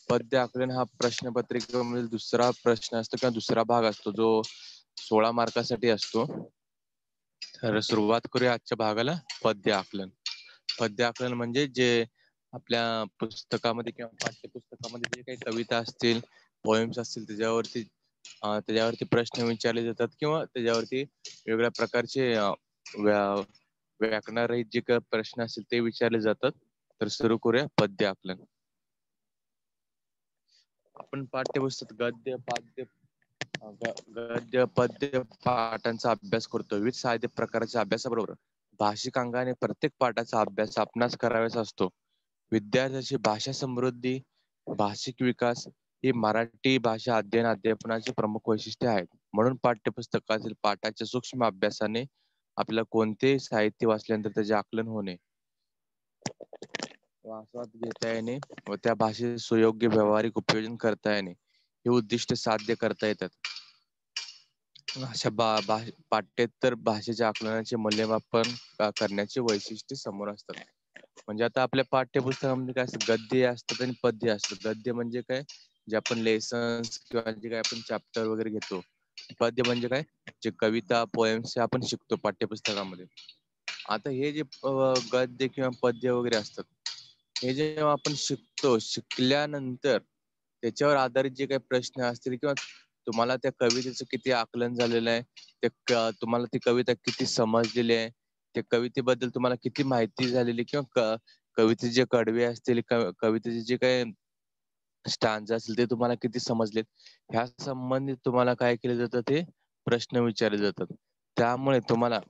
पद्य आकलन हा प्रश्नपत्रिकेमधील दुसरा प्रश्न असतो किंवा दुसरा भाग असतो जो 16 मार्कासाठी असतो. तर सुरुवात करूया आजच्या भागाला. पद्य आकलन. पद्य आकलन म्हणजे जे आपल्या पुस्तकामध्ये किंवा पाठ्यपुस्तकामध्ये जे काही कविता असतील, पोएम्स असतील त्याच्यावरती प्रश्न विचारले जातात किंवा त्याच्यावरती वेगवेगळ्या प्रकारचे व्याकरणरहित जे काही प्रश्न असतील ते विचारले जातात. तर सुरू करूया पद्य आकलन. आपण पाठ्यपुस्तक गद्य पद्य पाठांचा अभ्यास करतो. विविध साहित्य प्रकाराच्या अभ्यासाबरोबर भाषिक अंगाने प्रत्येक पाठाचा अभ्यास आपणास करावायचा असतो. विद्यार्थ्याची भाषा समृद्धी, भाषिक विकास ही मराठी भाषा अध्ययनाचे प्रमुख वैशिष्ट्य आहेत. म्हणून पाठ्यपुस्तकातील पाठाच्या सूक्ष्म अभ्यासाने आपल्याला कोणतेही साहित्य वाचल्यानंतर त्याचे आकलन होणे, आस्वाद घेता येणे व त्या भाषेचे सुयोग्य व्यावहारिक उपयोजन करता येणे हे उद्दिष्ट साध्य करता येतात. अशा पाठ्येतर भाषेच्या आकलनाचे मूल्यमापन करण्याचे वैशिष्ट्य समोर असतात. म्हणजे आता आपल्या पाठ्यपुस्तकामध्ये काय असतं, गद्य असतात आणि पद्य असतात. गद्य म्हणजे काय, जे आपण लेसन्स किंवा जे काय आपण चॅप्टर वगैरे घेतो. पद्य म्हणजे काय, जे कविता पोएम्स आपण शिकतो पाठ्यपुस्तकामध्ये. आता हे जे गद्य किंवा पद्य वगैरे असतात, हे जेव्हा आपण शिकल्यानंतर त्याच्यावर आधारित जे काही प्रश्न असतील किंवा तुम्हाला त्या कवितेचं किती आकलन झालेलं आहे, तुम्हाला ती कविता किती समजलेली आहे, त्या कवितेबद्दल तुम्हाला किती माहिती झालेली किंवा कवितेचे जे कडवे असतील, कवितेचे जे काही स्टांजा असतील ते तुम्हाला किती समजलेत, ह्या संबंधित तुम्हाला काय केलं जातं, ते प्रश्न विचारले जातात. त्यामुळे तुम्हाला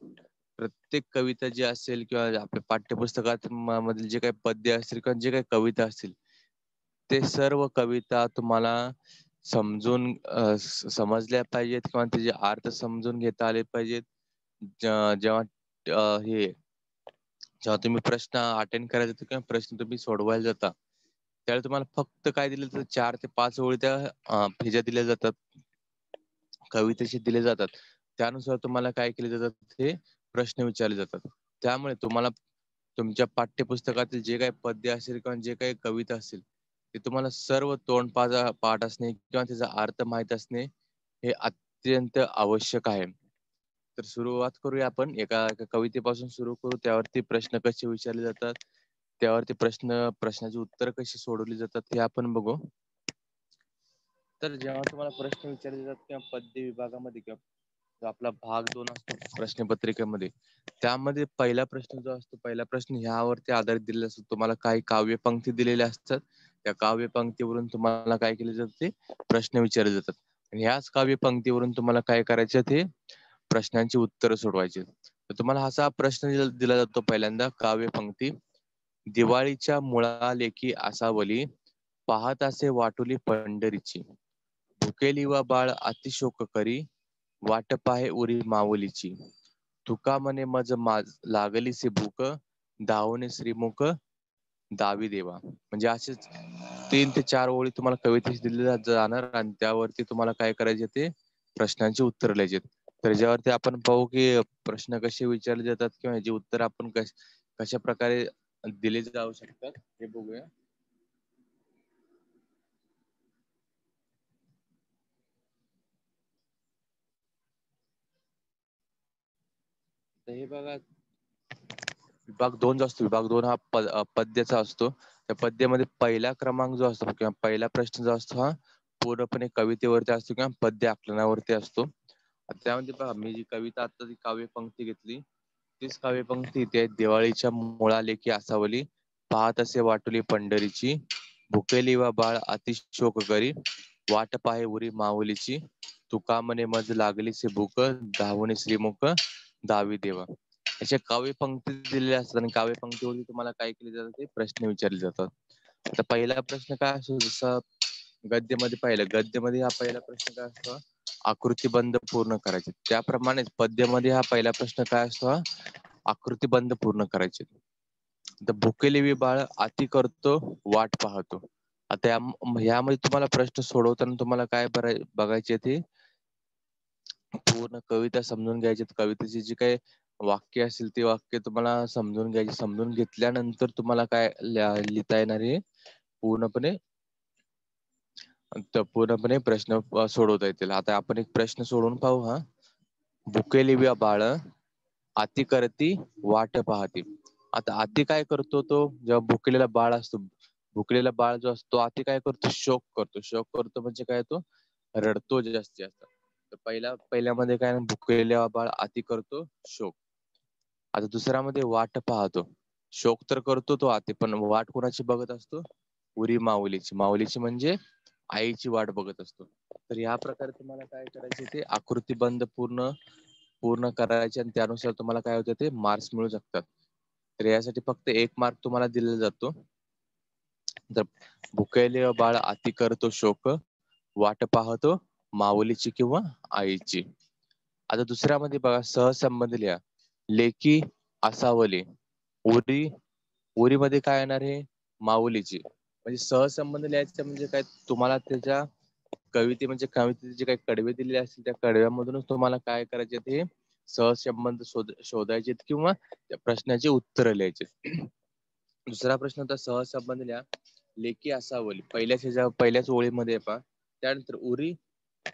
प्रत्येक कविता जी असेल किंवा आपल्या पाठ्यपुस्तकात मधील जे काही पद्य असतील किंवा जे काही कविता असतील, ते सर्व कविता तुम्हाला समजल्या पाहिजेत किंवा त्याचे अर्थ समजून घेता आले पाहिजेत. जेव्हा तुम्ही प्रश्न अटेंड करायला जाता किंवा प्रश्न तुम्ही सोडवायला जाता, त्यावेळी तुम्हाला फक्त काय दिलं जातं, 4 ते 5 ओळी त्या ह्याच्या दिल्या जातात, कवितेशी दिले जातात. त्यानुसार तुम्हाला काय केले जातात, हे प्रश्न विचारले जातात. त्यामुळे तुम्हाला तुमच्या पाठ्यपुस्तकातील जे काही पद्य असेल किंवा जे काही कविता असेल, ते तुम्हाला सर्व पाठ असणे किंवा त्याचा अर्थ माहित असणे हे अत्यंत आवश्यक आहे. तर सुरुवात करूया आपण एका कवितेपासून सुरू करू. त्यावरती प्रश्न कसे विचारले जातात, त्यावरती प्रश्नाची उत्तर कशी सोडवली जातात हे आपण बघू. तर जेव्हा तुम्हाला प्रश्न विचारले जातात किंवा पद्य विभागामध्ये किंवा जो आपला भाग 2 असतो प्रश्नपत्रिकेमध्ये, त्यामध्ये पहिला प्रश्न जो असतो, पहिला प्रश्न ह्यावरती आधारित दिलेला असतो. तुम्हाला काही काव्यपंक्ती दिलेल्या असतात, त्या काव्यपंक्तीवरून तुम्हाला काय केले जाते, प्रश्न विचारले जातात. आणि ह्याच काव्यपंक्तीवरून तुम्हाला काय करायचे, ते प्रश्नांची उत्तर सोडवायची. तर तुम्हाला असा प्रश्न दिला जातो पहिल्यांदा, काव्यपंक्ती. दिवाळीच्या मुळालेखी आसावली, पाहत असे वाटुली पंढरीची. भुकेली व बाळ अतिशोक करी, वाट पाहे उरी माऊलीची. तुका म्हणे मज लागलीसे भूक, धावणे श्रीमुख दावी देवा. म्हणजे असेच 3 ते 4 ओळी तुम्हाला कवितेशी दिलेल्या जाणार आणि त्यावरती तुम्हाला काय करायचे, ते प्रश्नांची उत्तर लिहायचे. तर याच्यावरती आपण पाहू की प्रश्न कसे विचारले जातात किंवा याची उत्तर आपण कशा प्रकारे दिले जाऊ शकतात हे बघूया. तर हे बघा, विभाग 2 जो असतो, विभाग 2 हा पद्याचा असतो. त्या पद्यामध्ये पहिला क्रमांक जो असतो किंवा पहिला प्रश्न जो असतो, हा पूर्णपणे कवितेवरती असतो किंवा पद्य आकलनावरती असतो. त्यामध्ये पहा, मी जी कविता आता ती काव्यपंक्ती घेतली, तीच काव्यपंक्ती इथे, दिवाळीच्या मुळालेखी आसावली, पाहत असे वाटुली पंढरीची. भुकेली व बाळ अतिशोक करी, वाट पाहे उरी माऊलीची. तुका म्हणे मज लागलीसे भूक, धावणे श्रीमुख दावी देवा. अशा काव्यपंक्ती दिलेल्या असतात आणि काव्यपंक्तीवरती तुम्हाला काय केले जातात, ते प्रश्न विचारले जातात. आता पहिला प्रश्न काय असतो, जसं गद्यमध्ये पाहिलं, गद्यमध्ये हा पहिला प्रश्न काय असतो, आकृतीबंध पूर्ण करायचे. त्याप्रमाणेच पद्यमध्ये हा पहिला प्रश्न काय असतो, आकृतीबंध पूर्ण करायचे. तर भुकेली बाळ अति करतो वाट पाहतो. आता यामध्ये तुम्हाला प्रश्न सोडवताना तुम्हाला काय बघायचे, ते पूर्ण कविता समजून घ्यायची. कवितेची जी काही वाक्य असेल ते वाक्य तुम्हाला समजून घ्यायचे. समजून घेतल्यानंतर तुम्हाला काय लिहिता येणार, हे पूर्णपणे तर पूर्णपणे प्रश्न सोडवता येतील. आता आपण एक प्रश्न सोडून पाहू हा. भुकेली बाळ अति करती वाट पाहती. आता अति काय करतो तो, जेव्हा भुकेलेला बाळ असतो, भुकेलेला बाळ जो असतो अति काय करतो, शोक करतो. शोक करतो म्हणजे काय, तो रडतो जास्तीत जास्त. तर पहिल्यामध्ये काय, भुकेलेला बाळ अति करतो शोक. आता दुसऱ्यामध्ये वाट पाहतो. शोक तर करतो तो अति, पण वाट कोणाची बघत असतो, उरी माऊलीची. माऊलीची म्हणजे आईची वाट बघत असतो. तर या प्रकारे तुम्हाला काय करायचे, ते आकृतीबंध पूर्ण पूर्ण करायचे आणि त्यानुसार तुम्हाला काय होतं, ते मार्क्स मिळू शकतात. तर यासाठी फक्त 1 मार्क तुम्हाला दिला जातो. तर भुकेले बाळ अति करतो शोक, वाट पाहतो माऊलीची किंवा आईची. आता दुसऱ्यामध्ये बघा, सहसंबंध लिहा. लेकी असावले. उरी उरीमध्ये काय येणार आहे, माऊलीची. म्हणजे सहसंबंध लिहायचं म्हणजे काय, तुम्हाला त्याच्या कवितेचे जे काही कडवे दिलेले असतील त्या कडव्यामधूनच तुम्हाला काय करायचे, ते सहसंबंध शोधायचे किंवा त्या प्रश्नाची उत्तर लिहायचे. दुसरा प्रश्न होता सहसंबंध लिहा. लेकी असावली पहिल्याच ओळीमध्ये पहा. त्यानंतर उरी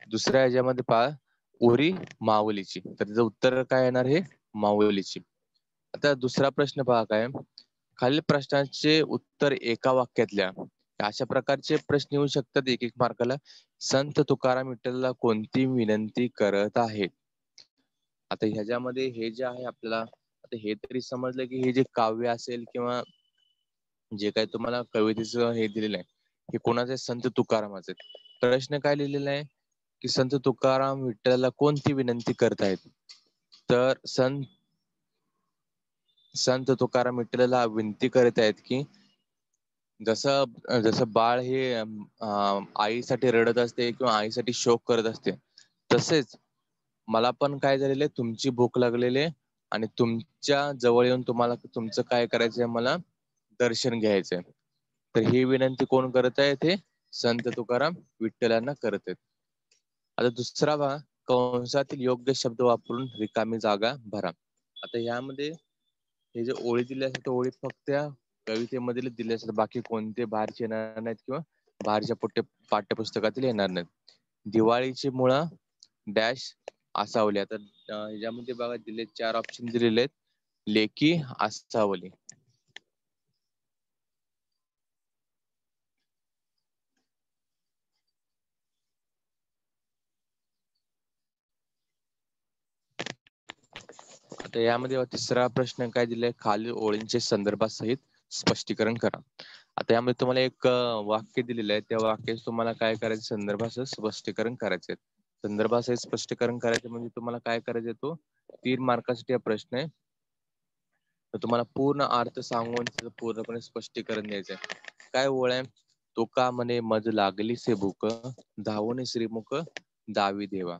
दुसऱ्या ह्याच्यामध्ये पहा, उरी माऊलीची. तर त्याचं उत्तर काय येणार, हे माऊलीची. आता दुसरा प्रश्न पहा काय, खालील प्रश्नांचे उत्तर एका वाक्यात लिहा. अशा प्रकारचे प्रश्न येऊ शकतात 1-1 मार्काला. संत तुकाराम विठ्ठलला कोणती विनंती करत आहेत. आता ह्याच्यामध्ये हे जे आहे आपल्याला, आता हे तरी समजलं की हे जे काव्य असेल किंवा जे काही तुम्हाला कवितेचं हे दिलेलं आहे, हे कोणाचे, संत तुकारामाचे. प्रश्न काय लिहिलेला आहे की संत तुकाराम विठ्ठलाला कोणती विनंती करत आहेत. तर संत तुकाराम विठ्ठलाला विनंती करत आहेत की जसं जसं बाळ हे आईसाठी रडत असते किंवा आईसाठी शोक करत असते, तसेच मला पण काय झालेलं आहे, तुमची भूक लागलेली आहे आणि तुमच्या जवळ येऊन तुम्हाला तुमचं काय करायचंय, मला दर्शन घ्यायचंय. तर ही विनंती कोण करत आहे, ते संत तुकाराम विठ्ठलांना करत आहेत. आता दुसरा पहा, कंसातील योग्य शब्द वापरून रिकामी जागा भरा. आता यामध्ये हे जे ओळी दिल्या असतात, ओळी फक्त त्या कवितेमधील दिले असतात, बाकी कोणते बाहेरचे येणार नाहीत किंवा बाहेरच्या पाठ्यपुस्तकातील येणार नाहीत. दिवाळीची मुळा डॅश असावली. आता ह्याच्यामध्ये बघा दिले 4 ऑप्शन दिलेले आहेत. लेकी असावली. आता यामध्ये तिसरा प्रश्न काय दिलाय, खालील ओळींचे संदर्भासहित स्पष्टीकरण करा. आता यामध्ये तुम्हाला एक वाक्य दिलेलं आहे, त्या वाक्याचे तुम्हाला काय करायचं, संदर्भासह स्पष्टीकरण करायचे. संदर्भासहित स्पष्टीकरण करायचं म्हणजे तुम्हाला काय करायचं, तो 3 मार्कासाठी हा प्रश्न आहे. तर तुम्हाला पूर्ण अर्थ सांगून पूर्णपणे स्पष्टीकरण द्यायचंय. काय ओळ आहे, तुका म्हणे मज लागली से भूक, धावून श्रीमुख दावी देवा.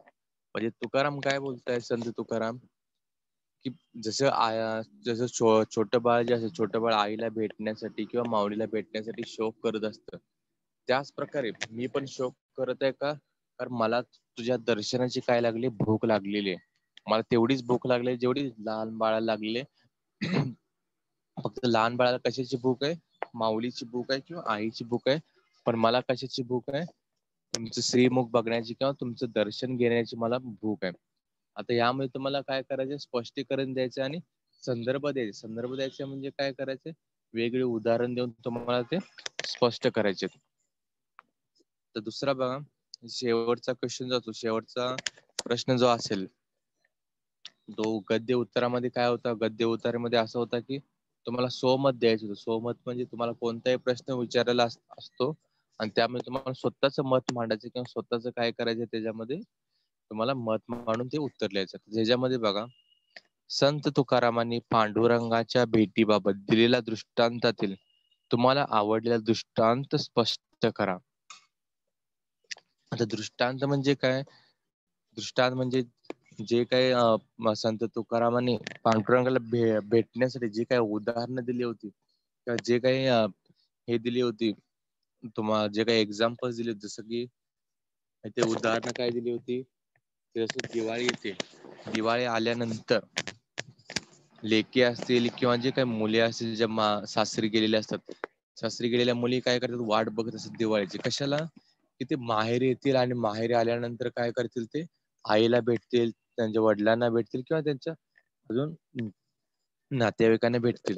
म्हणजे तुकाराम काय बोलताय, संत तुकाराम, की जसं छोटं बाळ जे असतं, छोटं बाळ आईला भेटण्यासाठी किंवा माऊलीला भेटण्यासाठी शोक करत असतं, त्याच प्रकारे मी पण शोक करत आहे का, कारण मला तुझ्या दर्शनाची काय लागली, भूक लागलेली आहे. मला तेवढीच भूक लागली जेवढी लहान बाळाला लागली. फक्त लहान बाळाला कशाची भूक आहे, माऊलीची भूक आहे किंवा आईची भूक आहे, पण मला कशाची भूक आहे, तुमचं श्रीमुख बघण्याची किंवा तुमचं दर्शन घेण्याची मला भूक आहे. आता यामध्ये तुम्हाला काय करायचं, स्पष्टीकरण द्यायचं आणि संदर्भ द्यायचे. संदर्भ द्यायचे म्हणजे काय करायचे, वेगळे उदाहरण देऊन तुम्हाला ते स्पष्ट करायचे. तर दुसरा बघा, शेवटचा क्वेश्चन जातो, शेवटचा प्रश्न जो असेल तो गद्य उत्तरामध्ये काय होता, गद्य उत्तरामध्ये असं होता की तुम्हाला स्वमत द्यायचं होतं. स्वमत म्हणजे तुम्हाला कोणताही प्रश्न विचारायला असतो आणि त्यामध्ये तुम्हाला स्वतःचं मत मांडायचं किंवा स्वतःचं काय करायचं, त्याच्यामध्ये तुम्हाला मत मांडून ते उत्तर लिहायचं. ज्याच्यामध्ये बघा, संत तुकारामांनी पांडुरंगाच्या भेटीबाबत दिलेल्या दृष्टांतातील तुम्हाला आवडलेला दृष्टांत स्पष्ट करा. आता दृष्टांत म्हणजे काय, दृष्टांत म्हणजे जे काही संत तुकारामांनी पांडुरंगाला भेटण्यासाठी जे काही उदाहरणं दिली होती किंवा जे काही हे दिली होती, तुम्हाला जे काही एक्झाम्पल्स दिले, जसं की ते उदाहरणं काय दिली होती, जसं दिवाळी येते, दिवाळी आल्यानंतर लेकी असतील किंवा जे काही मुली असतील, ज्या सासरी गेलेल्या असतात, सासरी गेलेल्या मुली काय करतात, वाट बघत असतात दिवाळीची. कशाला, की ते माहेरी येतील आणि माहेरी आल्यानंतर काय करतील ते आईला भेटतील, त्यांच्या वडिलांना भेटतील किंवा त्यांच्या अजून नातेवाईकांना भेटतील.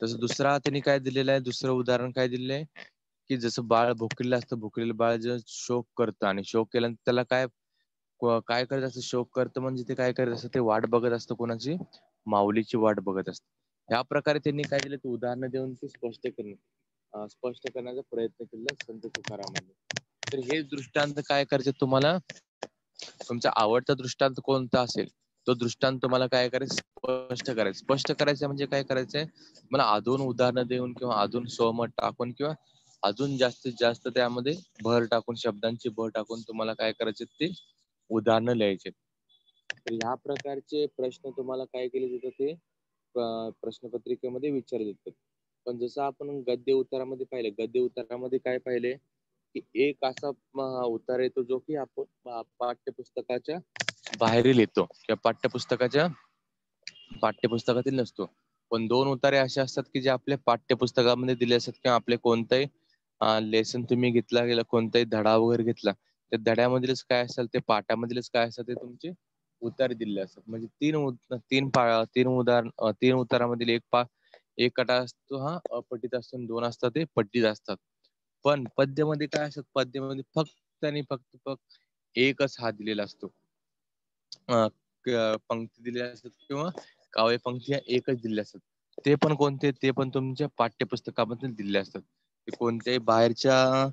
तसं दुसरा त्यांनी काय दिलेलं आहे, दुसरं उदाहरण काय दिलेलं आहे, की जसं बाळ भुकेलेलं असतं, भुकेलेलं बाळ जर शोक करतं आणि शोक केल्यानंतर त्याला काय करत असतं, शोक करतं म्हणजे ते काय करत असतं, ते वाट बघत असतं कोणाची? माऊलीची वाट बघत असतं. ह्या प्रकारे त्यांनी काय दिलं, उदाहरणं देऊन ते स्पष्ट करण्याचा प्रयत्न केला संत तुकारामांनी. तर हे दृष्टांत काय करायचे तुम्हाला, तुमचा आवडता दृष्टांत कोणता असेल, तो दृष्टांत तुम्हाला काय करायचं, स्पष्ट करायचं. स्पष्ट करायचं म्हणजे काय करायचंय, मला अजून उदाहरणं देऊन किंवा अजून स्वमत टाकून किंवा अजून जास्तीत जास्त त्यामध्ये भर टाकून, शब्दांची भर टाकून तुम्हाला काय करायचे, ते उदाहरणं लिहायचे. तर ह्या प्रकारचे प्रश्न तुम्हाला काय केले जातात, ते प्रश्नपत्रिकेमध्ये विचारले जातात. पण जसं आपण गद्य उत्तरामध्ये पाहिलं, गद्य उत्तरामध्ये काय पाहिले, की एक असा उत्तर येतो जो की आपण पाठ्यपुस्तकाच्या बाहेरील येतो किंवा पाठ्यपुस्तकातील नसतो. पण दोन उतारे असे असतात की जे आपल्या पाठ्यपुस्तकामध्ये दिले असतात किंवा आपले कोणताही लेसन तुम्ही घेतला गेला, कोणताही धडा वगैरे घेतला, त्या धड्यामधीलच काय असेल, ते पाठामधीलच काय असेल, ते तुमचे उतारे दिलेले असतात. म्हणजे तीन उतारामधील एक कटा असतो हा अपठित असतो आणि दोन असतात ते पठ्ठित असतात. पण पद्यामध्ये काय असतं, पद्यामध्ये फक्त आणि फक्त एकच हा दिलेला असतो. पंक्ती दिलेल्या असतात किंवा काव्य पंक्ती या एकच दिलेल्या असतात. ते पण कोणते, ते पण तुमच्या पाठ्यपुस्तकामध्ये दिलेले असतात. ते कोणत्याही बाहेरच्या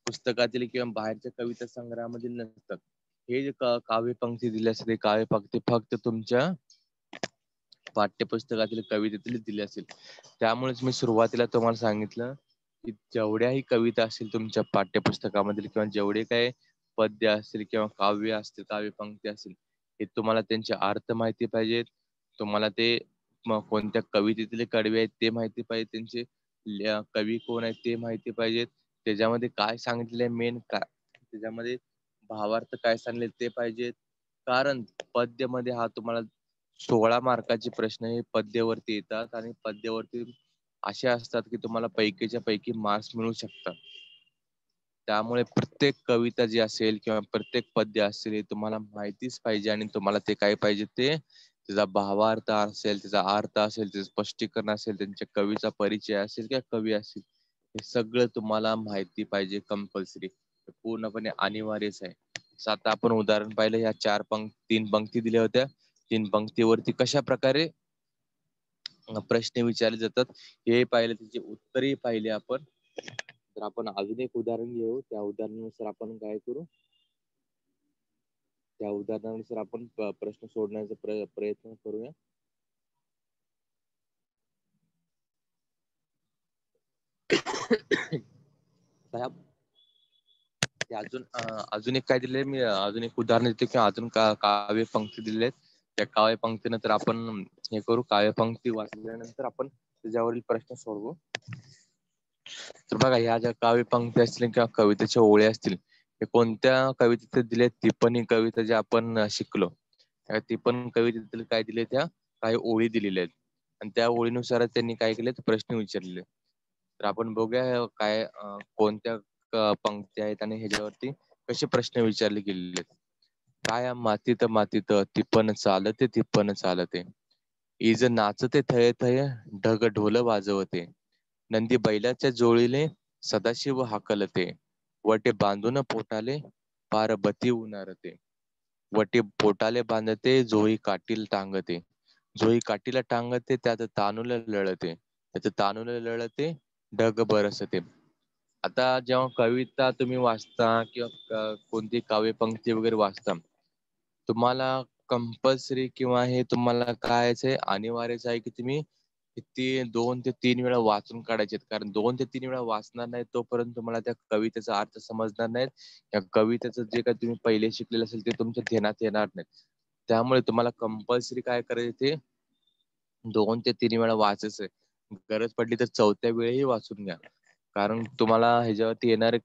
पुस्तकातील किंवा बाहेरच्या कविता संग्रहामधील नसतात. हे जे काव्य पंक्ती दिली असते, ते काव्य पंक्ती फक्त तुमच्या पाठ्यपुस्तकातील कवितेतील दिली असेल. त्यामुळेच मी सुरुवातीला तुम्हाला सांगितलं, की जेवढ्याही कविता असतील तुमच्या पाठ्यपुस्तकामधील किंवा जेवढे काही पद्य असतील किंवा काव्य असतील, काव्य पंक्ती असतील, हे तुम्हाला त्यांचे अर्थ माहिती पाहिजेत. तुम्हाला ते कोणत्या कवितेतले कडवे आहेत ते माहिती पाहिजे. त्यांचे कवी कोण आहेत ते माहिती पाहिजेत. त्याच्यामध्ये काय सांगितलंय मेन काय, त्याच्यामध्ये भावार्थ काय सांगले ते पाहिजेत. कारण पद्यमध्ये हा तुम्हाला 16 मार्काचे प्रश्न हे पद्यावरती येतात आणि पद्यावरती असे असतात की तुम्हाला पैकीच्या पैकी मार्क्स मिळू शकतात. त्यामुळे प्रत्येक कविता जी असेल किंवा प्रत्येक पद्य असेल हे तुम्हाला माहितीच पाहिजे आणि तुम्हाला ते काय पाहिजे, ते त्याचा भावार्थ असेल, त्याचा अर्थ असेल, त्याचं स्पष्टीकरण असेल, त्यांच्या कवीचा परिचय असेल किंवा कवी असेल, हे सगळं तुम्हाला माहिती पाहिजे कंपल्सरी. पूर्णपणे अनिवार्यच आहे. आता आपण उदाहरण पाहिलं, ह्या तीन पंक्ती दिल्या होत्या. तीन पंक्तीवरती कशा प्रकारे प्रश्न विचारले जातात हे पाहिले, त्याचे उत्तरही पाहिले आपण. तर आपण अजून एक उदाहरण घेऊ, त्या उदाहरणानुसार आपण काय करू, त्या उदाहरणानुसार आपण प्रश्न सोडण्याचा प्रयत्न करूया. अजून एक काय दिले मी, अजून एक उदाहरण देतो की अजून काव्य पंक्ती दिलेले आहेत. त्या काव्य पंक्तीनंतर आपण हे करू, काव्य पंक्ती वाचल्यानंतर आपण त्याच्यावरील प्रश्न सोडवू. तर बघा, ह्या ज्या काव्य पंक्ती असतील किंवा कवितेच्या ओळी असतील, हे कोणत्या कवितेत दिले, टिप्पणी कविता जे आपण शिकलो, त्या टिप्पणी कवितेतील काय दिले, त्या काही ओळी दिलेल्या आहेत आणि त्या ओळीनुसार त्यांनी काय केले, प्रश्न विचारलेले. तर आपण बघूया काय कोणत्या पंक्ती आहेत आणि ह्याच्यावरती कसे प्रश्न विचारले गेलेले आहेत. काय मातीत मातीत तिप्पण चालते, तिप्पण चालते, इज नाचते थय थय, ढग ढोल वाजवते, नंदी बैलाच्या जोळीले सदाशिव हाकलते, वटे बांधून पोटाले पारबती उनारते, वटे पोटाले बांधते, झोळी काठील टांगते, झोळी काठीला टांगते, त्यात तानूल लळते, त्यात तानूल लळते, ढग बरसते. आता जेव्हा कविता तुम्ही वाचता किंवा कोणती काव्य पंक्ती वगैरे वाचता, तुम्हाला कंपल्सरी किंवा हे तुम्हाला काय अनिवार्यच आहे की तुम्ही किती 2 ते 3 वेळा वाचून काढायचे. कारण 2 ते 3 वेळा वाचणार नाही तोपर्यंत तुम्हाला त्या कवितेचा अर्थ समजणार नाही. त्या कवितेचं जे काही तुम्ही पहिले शिकलेलं असेल ते तुमच्या ध्यानात येणार नाही. त्यामुळे तुम्हाला कंपल्सरी काय करायचं, ते 2 ते 3 वेळा वाचायचंय. गरज पडली तर 4थ्या वेळेही वाचून घ्या. कारण तुम्हाला ह्याच्यावरती येणारे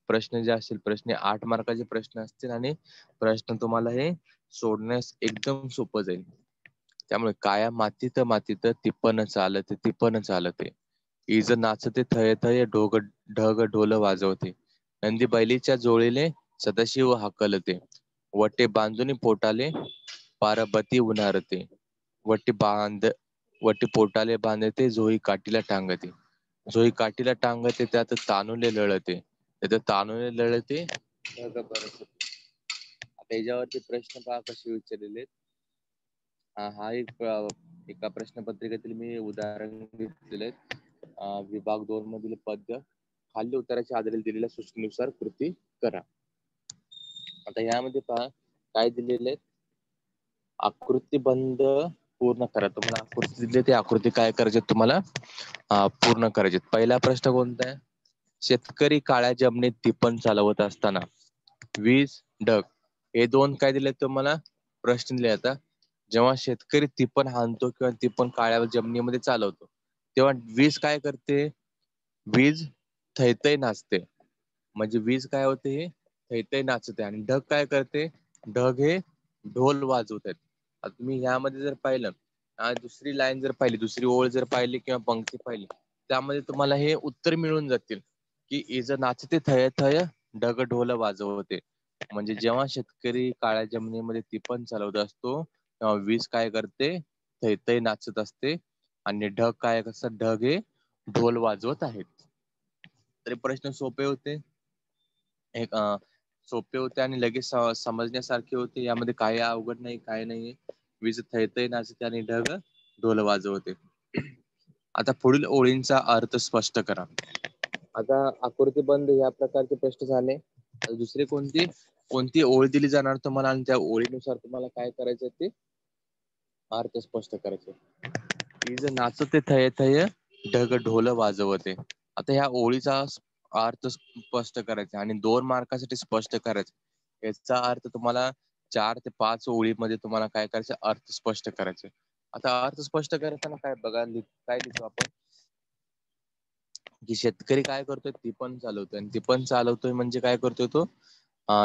प्रश्न जे असतील, प्रश्न 8 मार्काचे प्रश्न असतील आणि प्रश्न तुम्हाला हे सोडण्यास एकदम सोपं जाईल. त्यामुळे काया मातीत मातीत तिप्पन चालते, तिप्पन चालते, इज नाचते थय थय, ढग ढोल वाजवते, नंदी बैलीच्या जोळीले सदाशिव हाकलते, वटे बांधुनी पोटाले पार्वती उन्हारते, वटी पोटाले बांधते, झोळी काठीला टांगते, झोळी काठीला टांगते, त्यात तानुले लळते, त्यात तानुले लळते ढग बरसते. आता याच्यावरती प्रश्न पहा कसे विचारलेले आहेत. हा एका प्रश्नपत्रिकेतील मी उदाहरण घेतलेले आहेत. विभाग 2 मधील पद्य खाली उत्तराच्या आधारे दिलेल्या सूचनेनुसार कृती करा. आता यामध्ये पहा काय दिलेले आहेत. आकृतीबंध पूर्ण करा. तुम्हाला आकृती दिली, ते आकृती काय करायचे तुम्हाला पूर्ण करायचे. पहिला प्रश्न कोणता आहे? शेतकरी काळ्या जमिनीत टिपण चालवत असताना वीज, ढग हे दोन काय दिले तुम्हाला प्रश्न दिले. आता जेव्हा शेतकरी टिपण हाणतो किंवा टिपण काळ्या जमिनीमध्ये चालवतो, तेव्हा वीज काय करते? वीज थैथै नाचते. म्हणजे वीज काय होते? हे थैथै नाचते. आणि ढग काय करते? ढग हे ढोल वाजवत आहेत. आता तुम्ही ह्यामध्ये जर पाहिलं, दुसरी लाईन जर पाहिली, दुसरी ओळ जर पाहिली किंवा पंक्ती पाहिली, त्यामध्ये तुम्हाला हे उत्तर मिळून जातील की इज नाचते थय थय ढग ढोल वाजवते. म्हणजे जेव्हा शेतकरी काळ्या जमिनीमध्ये टिपण चालवत असतो, तेव्हा वीज काय करते? थैथय नाचत असते. आणि ढग काय असतात? ढग हे ढोल वाजवत आहेत. तरी प्रश्न सोपे होते, एक सोपे होते आणि लगेच समजण्यासारखे होते. यामध्ये काही अवघड नाही, काय नाहीये. वीज थैथय नाचते आणि ढग ढोल वाजवते. आता पुढील ओळींचा अर्थ स्पष्ट करा. आता आकृतीबंध या प्रकारचे प्रश्न झाले. दुसरी कोणती ओळ दिली जाणार तुम्हाला आणि त्या ओळीनुसार तुम्हाला काय करायचं ते अर्थ स्पष्ट करायचे. वीज नाचते थय थय ढग ढोल वाजवते. आता ह्या ओळीचा अर्थ स्पष्ट करायचा आणि 2 मार्कासाठी स्पष्ट करायचं. याचा अर्थ तुम्हाला 4 ते 5 ओळीमध्ये तुम्हाला काय करायचं? अर्थ स्पष्ट करायचे. आता अर्थ स्पष्ट करताना काय बघा, काय लिहितो आपण की शेतकरी काय करतोय? टिपण चालवतोय. आणि टिपण चालवतोय म्हणजे काय करतोय तो?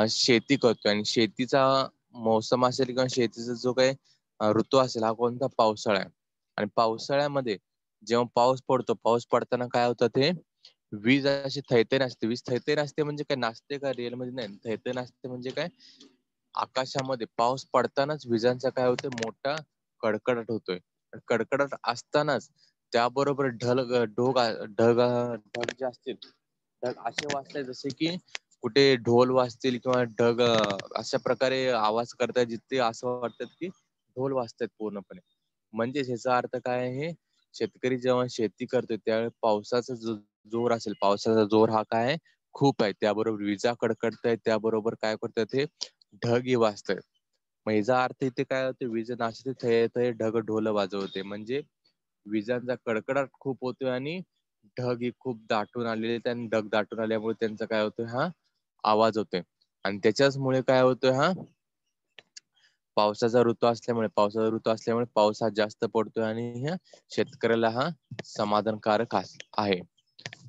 शेती करतोय. आणि शेतीचा मोसम असेल किंवा शेतीचा जो काही ऋतू असेल, हा कोणता? पावसाळा आहे. आणि पावसाळ्यामध्ये जेव्हा पाऊस पडतो, पाऊस पडताना काय होतं? ते वीज अशी थैथय नाचते. वीज थैथय नाचते म्हणजे काय? नाचते का रिअल मध्ये? नाही. थैथय नाचते म्हणजे काय? आकाशामध्ये पाऊस पडतानाच विजांचा काय होतोय? मोठा कडकडाट होतोय. कडकडाट असतानाच त्याबरोबर ढग जे असतील, ढग असे वाजतायत जसे की कुठे ढोल वाजतील किंवा ढग अशा प्रकारे आवाज करतायत, जिथे असं वाटतं की ढोल वाजतायत पूर्णपणे. म्हणजेच ह्याचा अर्थ काय आहे? शेतकरी जेव्हा शेती करतोय, त्यावेळी पावसाचा जो जोर असेल, पावसाचा जोर हा काय आहे? खूप आहे. त्याबरोबर विजा कडकडतायत, त्याबरोबर काय करतायत? हे ढगही वाजतायत. मग ह्याचा अर्थ इथे काय होते? वीज नाचते थय थय ढग ढोल वाजवते. म्हणजे विजांचा कडकडाट खूप होतोय आणि ढग ही खूप दाटून आलेले आहेत. आणि ढग दाटून आल्यामुळे त्यांचा काय होतोय? हा आवाज होतोय. आणि त्याच्याचमुळे काय होतोय? हा पावसाचा ऋतू असल्यामुळे पाऊस हा जास्त पडतोय आणि ह्या शेतकऱ्याला हा समाधानकारक आहे.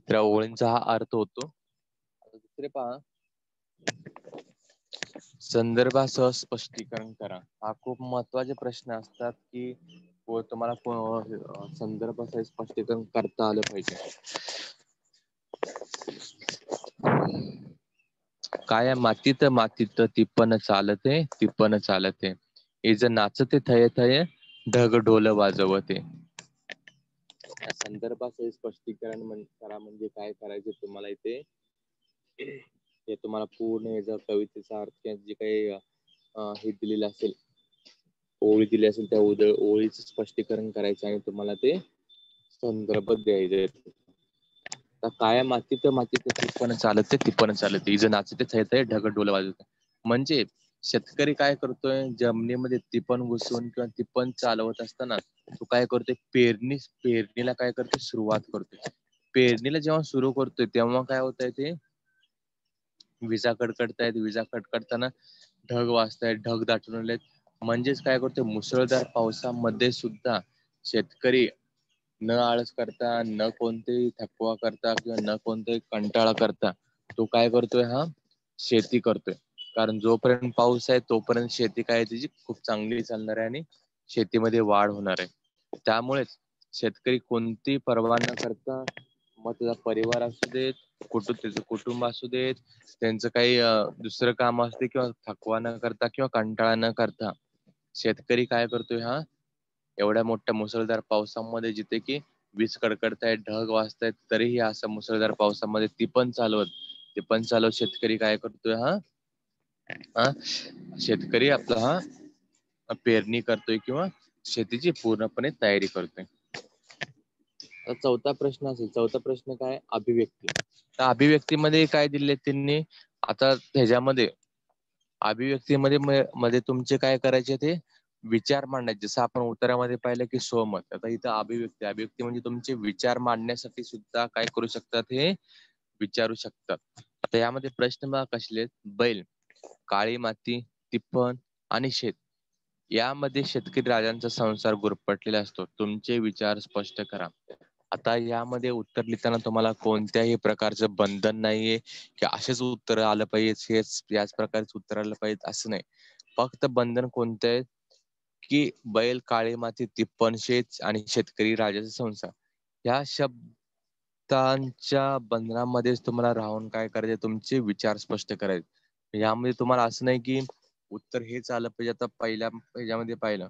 तर ओळींचा हा अर्थ होतो. दुसरे पहा, संदर्भासह स्पष्टीकरण करा. हा खूप महत्वाचे प्रश्न असतात की तुम्हाला संदर्भासह स्पष्टीकरण करता आलं पाहिजे. काया मातीत टिपण चालते, टिपण चालते. इज नाचते थय थय ढग ढोल वाजवते. या संदर्भासह स्पष्टीकरण करा म्हणजे काय करायचे तुम्हाला इथे? हे तुम्हाला पूर्ण याचा कवितेचा अर्थ किंवा जे काही हे दिलेलं असेल, ओळी दिली असेल, त्या ओळीचं स्पष्टीकरण करायचं आणि तुम्हाला ते संदर्भ द्यायचे. काया मातीत टिपण चालते, इज नाचते थय थय ढग ढोल वाजवते. म्हणजे शेतकरी काय करतोय? जमिनीमध्ये टिपण घुसवून किंवा टिपण चालवत असताना तो काय करतोय? पेरणीला काय करतोय? सुरुवात करतोय. पेरणीला जेव्हा सुरू करतोय, तेव्हा काय होतंय? ते विजा कडकडतायत. विजा कडकडताना ढग वाजतायत, ढग दाटून आलेत. म्हणजेच काय करतोय? मुसळधार पावसामध्ये सुद्धा शेतकरी न आळस करता, न कोणतेही थकवा करता किंवा न कोणतेही कंटाळा करता तो काय करतोय? हा शेती करतोय. कारण जोपर्यंत पाऊस आहे, तोपर्यंत शेती काय त्याची खूप चांगली चालणार आहे आणि शेतीमध्ये वाढ होणार आहे. त्यामुळेच शेतकरी कोणतीही पर्वा न करता, मग तुझा परिवार असू देत त्याचं कुटुंब असू देत, त्यांचं काही दुसरं काम असते किंवा थकवा न करता किंवा कंटाळा न करता शेतकरी काय करतोय हा एवढ्या मोठ्या मुसळधार पावसामध्ये जिथे की वीज कडकडतायत, ढग वाजतायत, तरीही असं मुसळधार पावसामध्ये ते पण चालवत शेतकरी काय करतोय हा हा शेतकरी आपला हा पेरणी करतोय किंवा शेतीची पूर्णपणे तयारी करतोय. आता चौथा प्रश्न काय अभिव्यक्ती. तर अभिव्यक्तीमध्ये काय दिले त्यांनी आता ह्याच्यामध्ये अभिव्यक्तीमध्ये मध्ये तुमचे काय करायचे ते विचार मांडायचे. जसं आपण उत्तरामध्ये पाहिलं की स्वमत. आता इथं अभिव्यक्ती म्हणजे तुमचे विचार मांडण्यासाठी सुद्धा काय करू शकतात हे विचारू शकतात. आता यामध्ये प्रश्न बघा कसले आहेत. बैल, काळी माती, तिप्पण आणि शेत यामध्ये शेतकरी राजांचा संसार गुरफटलेला असतो. तुमचे विचार स्पष्ट करा. आता यामध्ये उत्तर लिहिताना तुम्हाला कोणत्याही प्रकारचं बंधन नाहीये की असेच उत्तर आलं पाहिजे, हेच याच प्रकारचं उत्तर आलं पाहिजे असं नाही. फक्त बंधन कोणतं आहे की बैल, काळी माती, तिप्पण, शेत आणि शेतकरी राजाचा संसार या शब्दांच्या बंधनामध्येच तुम्हाला राहून काय करायचे तुमचे विचार स्पष्ट करायचे. यामध्ये तुम्हाला असं नाही की उत्तर हेच आलं पाहिजे. आता पहिल्या ह्याच्यामध्ये पाहिलं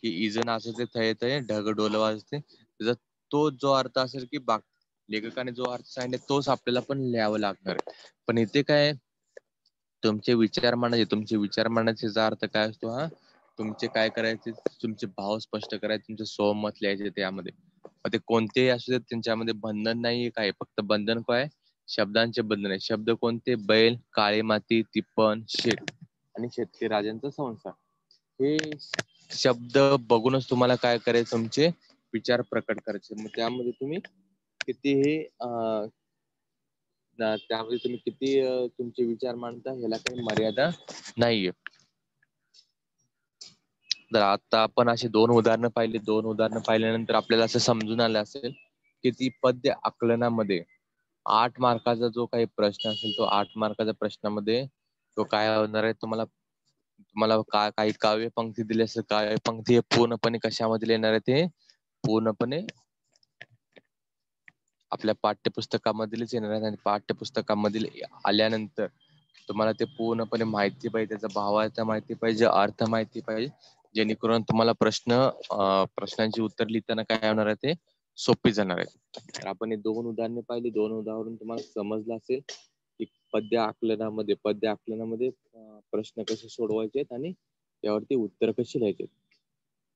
की इज नाचते थय थय ढग ढोल वाजते, त्याचा तो जो अर्थ असेल की लेखकाने जो अर्थ सांगितला तोच आपल्याला पण लिहावं लागणार आहे. पण इथे काय तुमचे विचार मांडायचे अर्थ काय असतो हा तुमचे काय करायचे तुमचे भाव स्पष्ट करायचे, तुमचे स्वमत लिहायचे त्यामध्ये. मग ते कोणतेही असू देत त्यांच्यामध्ये बंधन नाहीये काय, फक्त बंधन काय शब्दांचे बंधन आहे. शब्द कोणते बैल, काळी माती, तिप्पण, शेत आणि शेतकरी राजांचा संसार. हे शब्द बघूनच तुम्हाला काय करायचं तुमचे विचार प्रकट करायचे. मग त्यामध्ये तुम्ही कितीही त्यामध्ये तुम्ही किती तुमचे विचार मांडता ह्याला काही मर्यादा नाहीये. तर आता आपण अशी दोन उदाहरणं पाहिल्यानंतर आपल्याला असं समजून आलं असेल की ती पद्य आकलनामध्ये 8 मार्काचा जो काही प्रश्न असेल तो 8 मार्काच्या प्रश्नामध्ये तो काय होणार आहे तुम्हाला तुम्हाला काही काव्य पंक्ती दिली असेल, काव्य पंक्ती हे पूर्णपणे कशामध्ये येणार आहे ते पूर्णपणे आपल्या पाठ्यपुस्तकामधीलच येणार आहे. आणि पाठ्यपुस्तकामधील आल्यानंतर तुम्हाला ते पूर्णपणे माहिती पाहिजे, त्याचा भावार्थ माहिती पाहिजे, अर्थ माहिती पाहिजे, जेणेकरून तुम्हाला प्रश्नांची उत्तर लिहिताना काय होणार आहे ते सोपी जाणार आहे. तर आपण हे दोन उदाहरणे पाहिली, दोन उदाहरण तुम्हाला समजलं असेल की पद्य आकलनामध्ये प्रश्न कसे सोडवायचे आणि त्यावरती उत्तर कशी लिहायचे.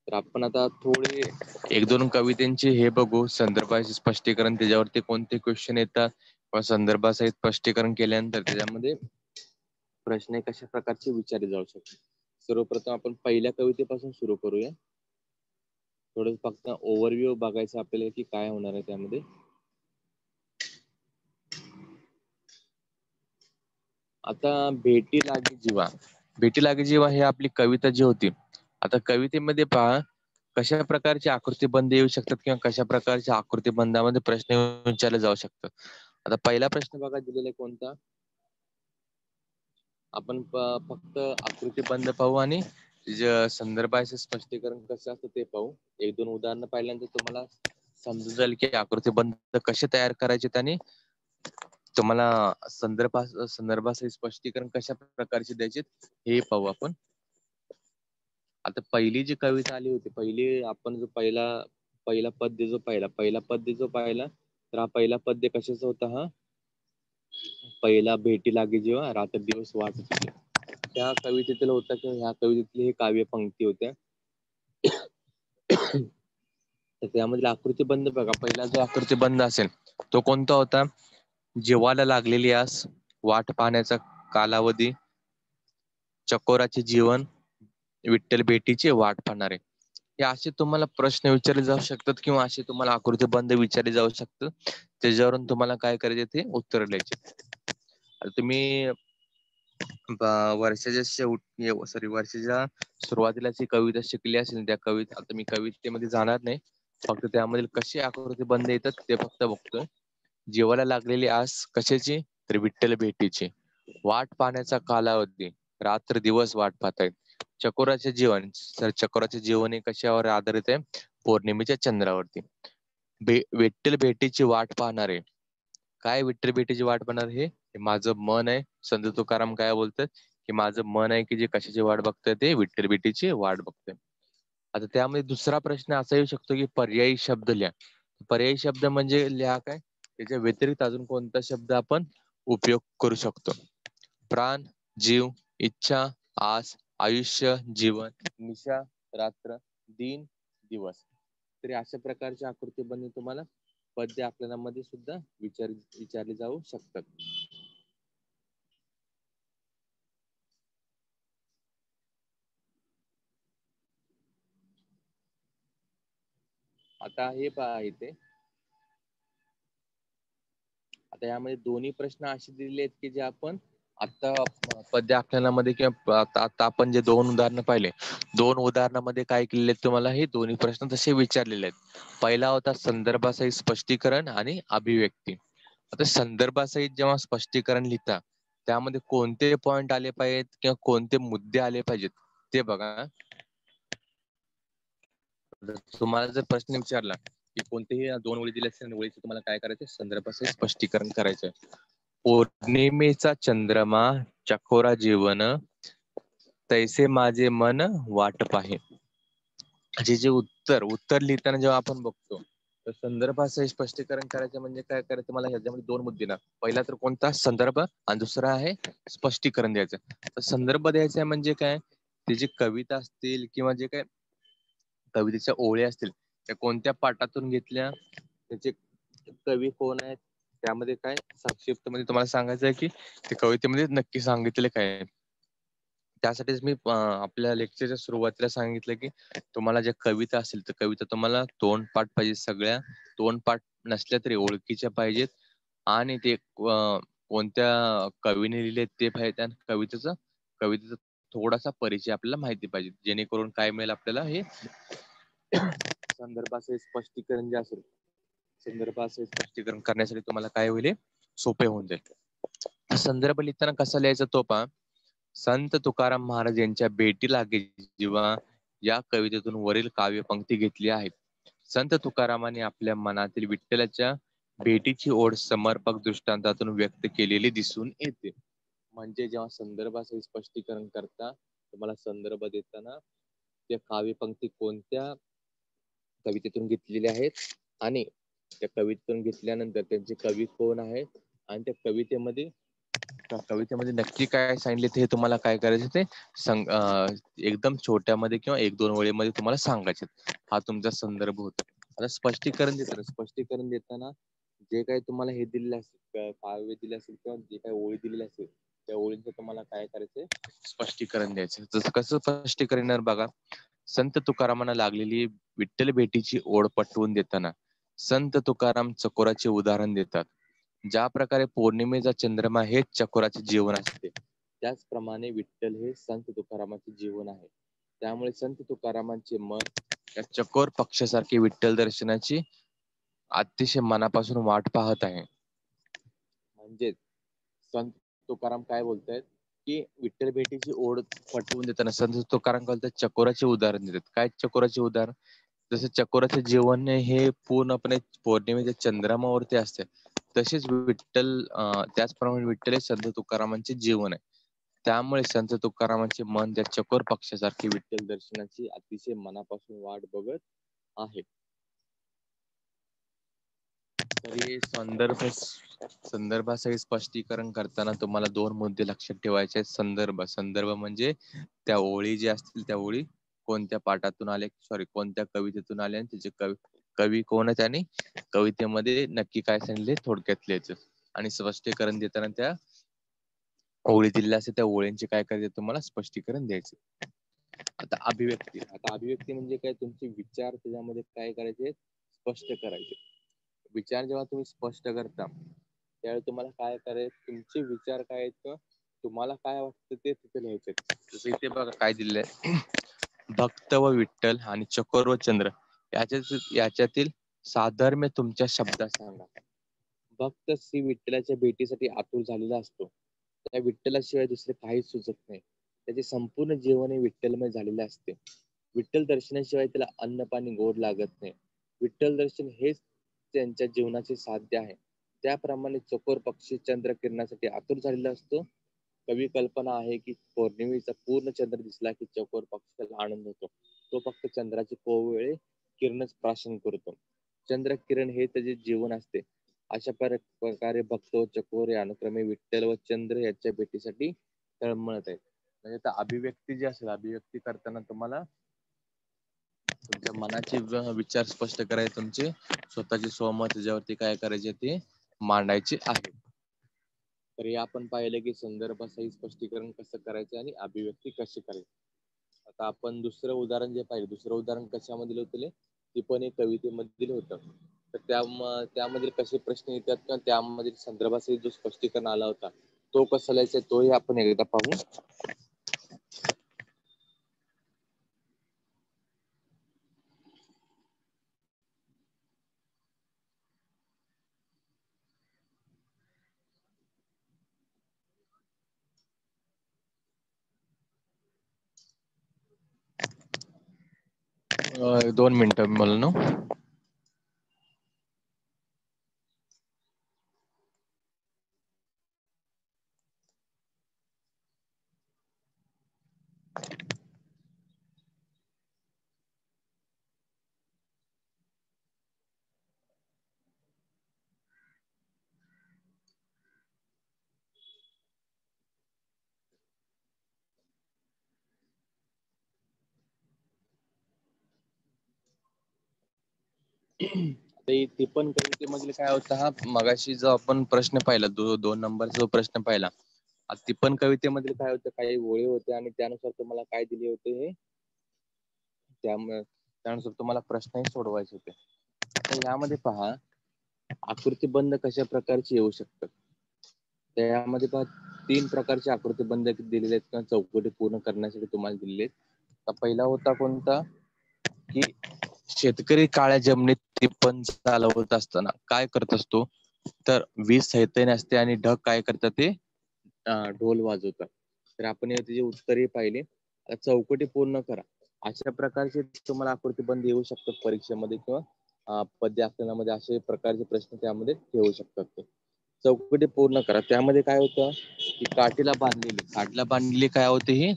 तर आपण आता थोडे एक दोन कवितेंचे हे बघू संदर्भाचे स्पष्टीकरण, त्याच्यावरती कोणते क्वेश्चन येतात किंवा संदर्भासहित स्पष्टीकरण केल्यानंतर त्याच्यामध्ये प्रश्न कशा प्रकारचे विचारले जाऊ शकतात. सर्वप्रथम आपण पहिल्या कवितेपासून सुरू करूया. थोडं फक्त ओव्हरव्ह्यू बघायचं आपल्याला की काय होणार आहे त्यामध्ये. आता भेटी लागे जीवा ही आपली कविता जी होती. आता कवितेमध्ये पहा कशा प्रकारचे आकृतीबंध येऊ शकतात किंवा कशा प्रकारच्या आकृतीबंधामध्ये प्रश्न विचारले जाऊ शकतात. आता पहिला प्रश्न बघा दिलेला आहे कोणता, आपण फक्त आकृतीबंध पाहू आणि संदर्भाचे स्पष्टीकरण कसं असतं ते पाहू. एक दोन उदाहरणं पाहिल्यानंतर तुम्हाला समजून जाईल की आकृतीबंध कसे तयार करायचे आणि तुम्हाला संदर्भाचे स्पष्टीकरण कशा प्रकारचे द्यायचे हे पाहू आपण. आता पहिली जी कविता आली होती, आपण जो पहिला पद्य जो पाहिला तर हा पहिला पद्य कशाचा होता हा पहिला भेटी लागे जेव्हा रात्र दिवस वाट होती. त्या कवितेतील होता किंवा ह्या कवितेतली ही काव्य पंक्ती होत्या. तर त्यामधील आकृतीबंध बघा, पहिला जो आकृतीबंध असेल तो कोणता होता, जीवाला लागलेली आस, वाट पाहण्याचा कालावधी, चकोराचे जीवन, विठ्ठल भेटीची वाट पाहणारे. हे असे तुम्हाला प्रश्न विचारले जाऊ शकतात किंवा असे तुम्हाला आकृतीबंध विचारले जाऊ शकतात. त्याच्यावरून तुम्हाला काय करायचे ते उत्तर द्यायचे. आता तुम्ही वर्षाच्या सुरुवातीला जी कविता शिकली असेल त्या कविता, आता मी कवितेमध्ये जाणार नाही, फक्त त्यामधील कशी आकृतीबंध येतात ते फक्त बघतोय. जीवाला लागलेली आस कशाची तर विठ्ठल भेटीची, वाट पाहण्याचा कालावधी रात्र दिवस वाट पाहतायत, चकोराचे जीवन तर चकोराचे जीवन हे कशावर आधारित आहे पौर्णिमेच्या चंद्रावरती, विठ्ठल भेटीची वाट पाहणारे काय विठ्ठल भेटीची वाट पाहणार हे माझं मन आहे. संत तुकाराम काय बोलतात की माझं मन आहे की जे कशाची वाट बघतंय ते विठ्ठल भेटीची वाट बघतंय. आता त्यामध्ये दुसरा प्रश्न असा येऊ शकतो की पर्यायी शब्द लिहा. पर्यायी शब्द म्हणजे लिहा काय त्याच्या व्यतिरिक्त अजून कोणता शब्द आपण उपयोग करू शकतो. प्राण, जीव, इच्छा, आस, आयुष्य, जीवन, निशा, रात्र, दिन, दिवस. तरी अशा प्रकारच्या आकृती बनवून तुम्हाला पद्य आकलनामध्ये सुद्धा विचारली जाऊ शकतात. आता हे पहा इथे, आता यामध्ये दोन्ही प्रश्न असे दिलेले आहेत की जे आपण आता पद्य आकलनामध्ये किंवा आता आपण जे दोन उदाहरणं पाहिले, दोन उदाहरणामध्ये काय केलेले आहेत तुम्हाला हे दोन्ही प्रश्न तसे विचारलेले आहेत. पहिला होता संदर्भासहित स्पष्टीकरण आणि अभिव्यक्ती. आता संदर्भासहित जेव्हा स्पष्टीकरण लिहिता त्यामध्ये कोणते पॉइंट आले पाहिजेत किंवा कोणते मुद्दे आले पाहिजेत ते बघा. जर तुम्हाला जर प्रश्न विचारला की कोणतेही दोन ओळी दिल्या असतील आणि ओळीचं तुम्हाला काय करायचं संदर्भासहित स्पष्टीकरण करायचं. पौर्णिमेचा चंद्रमा चकोरा जीवन तैसे माझे मन वाट पाहे. जे उत्तर लिहिताना जेव्हा आपण बघतो तर संदर्भासहित स्पष्टीकरण करायचं म्हणजे काय करायचं मला ह्याच्यामध्ये दोन मुद्दे ना. पहिला तर कोणता संदर्भ आणि दुसरा आहे स्पष्टीकरण द्यायचं. तर संदर्भ द्यायचा म्हणजे काय ते जे कविता असतील किंवा जे काय कवितेच्या ओळी असतील त्या कोणत्या पाठातून घेतल्या, त्याचे कवी कोण आहेत, त्यामध्ये काय संक्षिप्त मध्ये तुम्हाला सांगायचं आहे की ते कवितेमध्ये नक्की सांगितले काय आहे. त्यासाठीच मी आपल्या लेक्चरच्या सुरुवातीला सांगितलं की तुम्हाला ज्या कविता असतील तर कविता तुम्हाला तोंडपाठ पाहिजे, सगळ्या तोंडपाठ नसल्या तरी ओळखीच्या पाहिजेत आणि ते कोणत्या कवीने लिहिले ते पाहिजे आणि कवितेचा थोडासा परिचय आपल्याला माहिती पाहिजे, जेणेकरून काय मिळेल आपल्याला हे संदर्भाचे स्पष्टीकरण जे असेल संदर्भाचे स्पष्टीकरण करण्यासाठी तुम्हाला काय होईल सोपे होऊन जाईल. संदर्भ लिहिताना कसा लिहायचा तो पहा. संत तुकाराम महाराज यांच्या भेटी लागे जेव्हा या कवितेतून वरील काव्यपंक्ती घेतली आहेत. संत तुकारामांनी आपल्या मनातील विठ्ठलाच्या भेटीची ओढ समर्पक दृष्टांतातून व्यक्त केलेली दिसून येते. म्हणजे जेव्हा संदर्भाचे स्पष्टीकरण करता तुम्हाला संदर्भ देताना त्या काव्यपंक्ती कोणत्या कवितेतून घेतलेल्या आहेत आणि त्या कवितेतून घेतल्यानंतर त्यांचे कवी कोण आहेत आणि त्या कवितेमध्ये नक्की काय सांगितले ते तुम्हाला काय करायचं ते एकदम छोट्यामध्ये किंवा एक दोन ओळीमध्ये तुम्हाला सांगायचे. हा तुमचा संदर्भ होता. आता स्पष्टीकरण देताना जे काही तुम्हाला हे दिलेलं असेल काव्य दिले असेल किंवा जे काही ओळी दिलेली असेल त्या ओळींचं तुम्हाला काय करायचंय स्पष्टीकरण द्यायचं. जसं कसं स्पष्टीकरण येणार बघा. संत तुकारामांना लागलेली विठ्ठल भेटीची ओढ पटवून देताना संत तुकाराम चकोराचे उदाहरण देतात. ज्या प्रकारे पौर्णिमेचा चंद्रमा हेच चकोराचे जीवन असते त्याचप्रमाणे विठ्ठल हे संत तुकारामाचे जीवन आहे. त्यामुळे संत तुकारामांचे मन या चकोर पक्षासारखे विठ्ठल दर्शनाची अतिशय मनापासून वाट पाहत आहे. म्हणजेच संत तुकाराम काय बोलतायत की विठ्ठल भेटीची ओढ पटवून देताना संत तुकाराम बोलतात चकोराचे उदाहरण देतात. काय चकोराचे उदाहरण? जसं चकोराचे जीवन हे पूर्णपणे पौर्णिमेच्या चंद्रामावरती असते तसेच त्याचप्रमाणे विठ्ठल हे संत तुकारामांचे जीवन आहे. त्यामुळे संत तुकारामांचे मन त्या चकोर पक्षासारखे विठ्ठल दर्शनाची अतिशय मनापासून वाट बघत आहे. तरी संदर्भासहित स्पष्टीकरण करताना तुम्हाला दोन मुद्दे लक्षात ठेवायचे आहेत. संदर्भ म्हणजे त्या ओळी ज्या असतील त्या ओळी कोणत्या पाठातून आले कोणत्या कवितेतून आले आणि त्याचे कवी कोण आहेत आणि कवितेमध्ये नक्की काय सांगितले थोडक्यात लिहायचं आणि स्पष्टीकरण देताना त्या ओळी दिलेल्या असते त्या ओळींचे काय करायचे तुम्हाला स्पष्टीकरण द्यायचे. आता अभिव्यक्ती म्हणजे काय तुमचे विचार त्याच्यामध्ये काय करायचे स्पष्ट करायचे. विचार जेव्हा तुम्ही स्पष्ट करता त्यावेळी तुम्हाला काय करायचं तुमचे विचार काय आहेत तुम्हाला काय वाटतं ते तिथे लिहायचे. जसं इथे बघा काय दिलंय भक्त व विठ्ठल आणि चकोर व चंद्र याच्यातील साधर्म्य तुमच्या शब्दात सांगा. भक्त श्री विठ्ठलाच्या भेटीसाठी आतुर झालेला असतो. त्या विठ्ठलाशिवाय दुसरे काहीच सुचत नाही. त्याचे संपूर्ण जीवन हे विठ्ठलमय झालेले असते. विठ्ठल दर्शनाशिवाय त्याला अन्न पाणी गोड लागत नाही. विठ्ठल दर्शन हेच त्यांच्या जीवनाचे साध्य आहे. त्याप्रमाणे चकोर पक्षी चंद्र किरणासाठी आतुर झालेला असतो. कवी कल्पना आहे की पौर्णिमेचा पूर्ण चंद्र दिसला की चकोर पक्षाला आनंद होतो. तो फक्त चंद्राची कोवळे किरणच प्राशन करतो. चंद्र किरण हे त्याचे जीवन असते. अशा प्रकारे भक्त व चकोर हे अनुक्रमे विठ्ठल व चंद्र याच्या भेटीसाठी तळमळत आहेत. म्हणजे आता अभिव्यक्ती जी असेल, अभिव्यक्ती करताना तुम्हाला तुमच्या मनाचे विचार स्पष्ट करायचे, तुमचे स्वतःचे स्वमत त्याच्यावरती काय करायचे ते मांडायचे आहे. तर हे आपण पाहिलं की संदर्भासहित स्पष्टीकरण कसं करायचं आणि अभिव्यक्ती कशी करायची. आता आपण दुसरं उदाहरण जे पाहिलं, दुसरं उदाहरण कशामध्ये होतं, ते पण एक कवितेमधील होतं. तर त्यामधील कसे प्रश्न येतात किंवा त्यामधील संदर्भासहित जो स्पष्टीकरण आला होता तो कसा लिहायचा तोही आपण एकदा पाहू. दोन मिनिटं मला ना. ती पण कवितेमधील काय होता, हा मगाशी जो आपण प्रश्न पाहिला, 2 नंबरचा जो प्रश्न पाहिला, ती पण कवितेमधील काय होतं, काही ओळी होते आणि त्यानुसार तुम्हाला काय दिले होते हे त्यानुसार तुम्हाला प्रश्नही सोडवायचे होते. तर यामध्ये पहा, आकृतीबंध कशा प्रकारचे येऊ शकतात. त्यामध्ये पहा 3 प्रकारचे आकृतीबंध दिलेले आहेत किंवा चौकटी पूर्ण करण्यासाठी तुम्हाला दिलेले आहेत. तर पहिला होता कोणता, की शेतकरी काळ्या जमिनीत टिपण चालवत असताना काय करत असतो, तर वीज सैतानी असते आणि ढग काय करतात ते ढोल वाजवतात. तर आपण याचे उत्तरही पाहिले. चौकटी पूर्ण करा, अशा प्रकारचे तुम्हाला आकृतीबंध येऊ शकतात परीक्षेमध्ये किंवा पद्य आकलनामध्ये असे प्रकारचे प्रश्न त्यामध्ये येऊ शकतात. ते चौकटी पूर्ण करा, त्यामध्ये काय होतं की काठीला बांधलेली काय होती, ही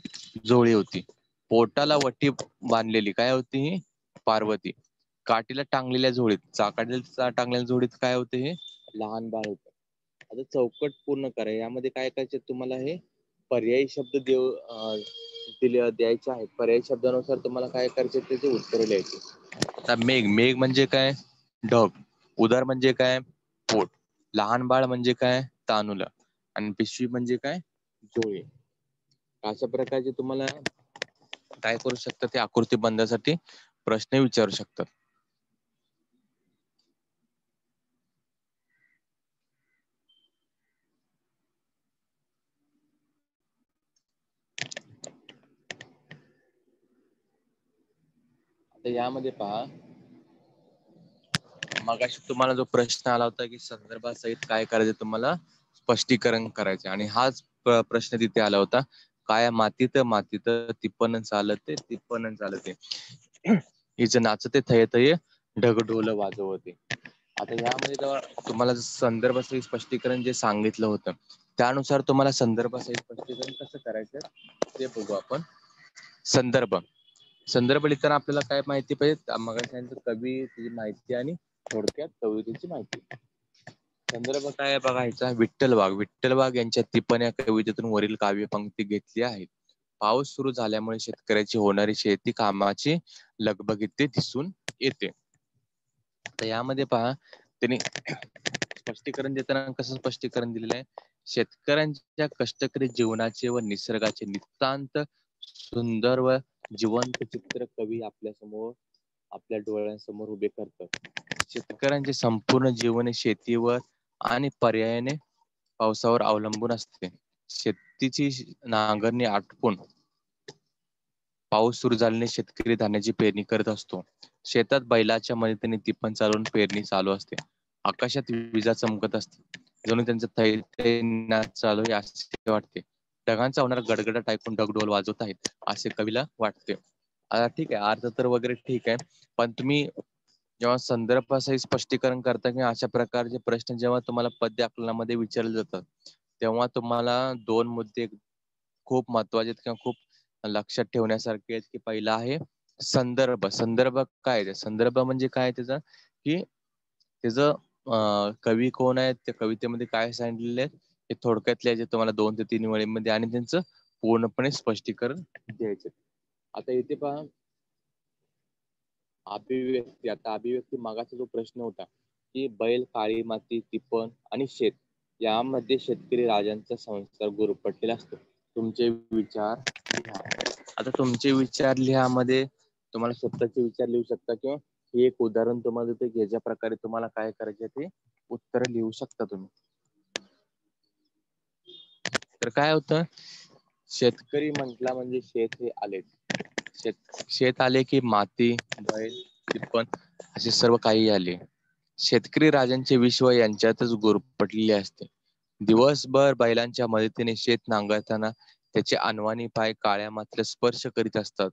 जोळी होती. पोटाला वटी बांधलेली काय होती, ही पार्वती. काठीला टांगलेल्या झोळीत, चाकाला टांगलेल्या झोळीत काय होते, हे लहान बाळ होतं. आता चौकट पूर्ण करा, यामध्ये काय करायचे तुम्हाला, हे पर्यायी शब्द द्यायचे आहेत. पर्यायी शब्दानुसार तुम्हाला काय करायचे त्याचे उत्तर लिहायचे. आता मेघ म्हणजे काय, ढग. उदर म्हणजे काय, पोट. लहान बाळ म्हणजे काय, तानुला. आणि पिशवी म्हणजे काय, जोळी. अशा प्रकारचे तुम्हाला काय करू शकतात, ते आकृती बंधासाठी प्रश्न विचारू शकतात. आता यामध्ये पहा, मगाशी तुम्हाला जो प्रश्न आला होता की संदर्भासहित काय करायचं, तुम्हाला स्पष्टीकरण करायचे, आणि हाच प्रश्न तिथे आला होता. काय मातीत मातीत तिप्पण चालते, तिप्पण चालते, हिच नाचते थय थय ढग ढोल वाजवते. आता यामध्ये जेव्हा तुम्हाला संदर्भासहित स्पष्टीकरण जे सांगितलं होतं, त्यानुसार तुम्हाला संदर्भासहित स्पष्टीकरण कसं करायचं ते बघू आपण. संदर्भ लिहिताना आपल्याला काय माहिती पाहिजे, मग कवी, त्याची माहिती आणि थोडक्यात कवितेची माहिती. संदर्भ काय बघायचा, विठ्ठल वाघ यांच्या टिपण या कवितेतून वरील काव्य पंक्ती घेतली आहेत. पाऊस सुरू झाल्यामुळे शेतकऱ्याची होणारी शेती कामाची लगबगीत दिसून येते. तर यामध्ये पहा, त्यांनी स्पष्टीकरण देताना कसं स्पष्टीकरण दिलेलं आहे, शेतकऱ्यांच्या कष्टकरी जीवनाचे व निसर्गाचे नितांत सुंदर व जिवंत चित्र कवी आपल्या समोर, आपल्या डोळ्यांसमोर उभे करतात. शेतकऱ्यांचे संपूर्ण जीवन शेतीवर आणि पर्यायाने पावसावर अवलंबून असते. शेतीची नांगरणी आटपून पाऊस सुरू झाल्याने शेतकरी धान्याची पेरणी करत असतो. शेतात बैलाच्या मदतीने टिपण चालवून पेरणी चालू असते. आकाशात विजा चमकत असते, जणू त्यांचं थैथय नाच चालू आहे असे वाटते. ढगांचा होणारा गडगडाट ऐकून ढगढोल वाजवत आहेत असे कवीला वाटते. ठीक आहे, अर्थ तर वगैरे ठीक आहे, पण तुम्ही जेव्हा संदर्भासहित स्पष्टीकरण करता किंवा अशा प्रकारचे प्रश्न जेव्हा तुम्हाला पद्य आकलनामध्ये विचारले जातात, तेव्हा तुम्हाला 2 मुद्दे खूप महत्त्वाचे आहेत किंवा खूप लक्षात ठेवण्यासारखे आहेत, की पहिला आहे संदर्भ. संदर्भ काय आहे? संदर्भ म्हणजे काय त्याचा, की त्याचं कवी कोण आहेत, त्या कवितेमध्ये काय सांगितलेले आहेत, हे थोडक्यात लिहायचे तुम्हाला 2 ते 3 ओळींमध्ये आणि त्यांचं पूर्णपणे स्पष्टीकरण द्यायचे. आता इथे पहा अभिव्यक्ती. आता अभिव्यक्ती मागाचा जो प्रश्न होता, की बैल, काळी माती, टिपण आणि शेत यामध्ये शेतकरी राजांचा संसार गुरफटलेला असतो. तुमचे विचार लिहा. आता तुमचे विचार लिहामध्ये तुम्हाला स्वतःचे विचार लिहू शकता किंवा हे एक उदाहरण तुम्हाला देतो, की याच्या प्रकारे तुम्हाला काय करायचे ते उत्तर लिहू शकता तुम्ही. तर काय होतं, शेतकरी म्हटला म्हणजे शेत हे आले. शेत आले की माती, बैल, टिपण असे सर्व काही आले. शेतकरी राजांचे विश्व यांच्यातच गुरफटलेले असते. दिवसभर बैलांच्या मदतीने शेत नांगरताना त्याचे अनवाणी पाय काळ्या मातीला स्पर्श करीत असतात.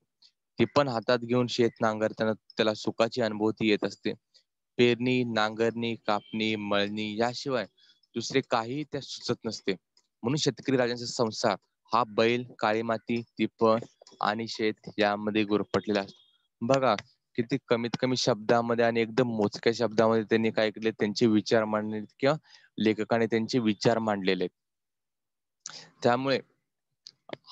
टिपण हातात घेऊन शेत नांगरताना त्याला सुखाची अनुभूती येत असते. पेरणी, नांगरणी, कापणी, मळणी याशिवाय दुसरे काहीही त्यास सुचत नसते. म्हणून शेतकरी राजांचा संसार हा बैल, काळी माती, टिपण आणि शेत यामध्ये गुरफटलेला असतो. बघा किती कमीत कमी शब्दामध्ये आणि एकदम मोजक्या शब्दामध्ये त्यांनी काय केले, त्यांचे विचार मांडले किंवा लेखकाने त्यांचे विचार मांडलेले आहेत. त्यामुळे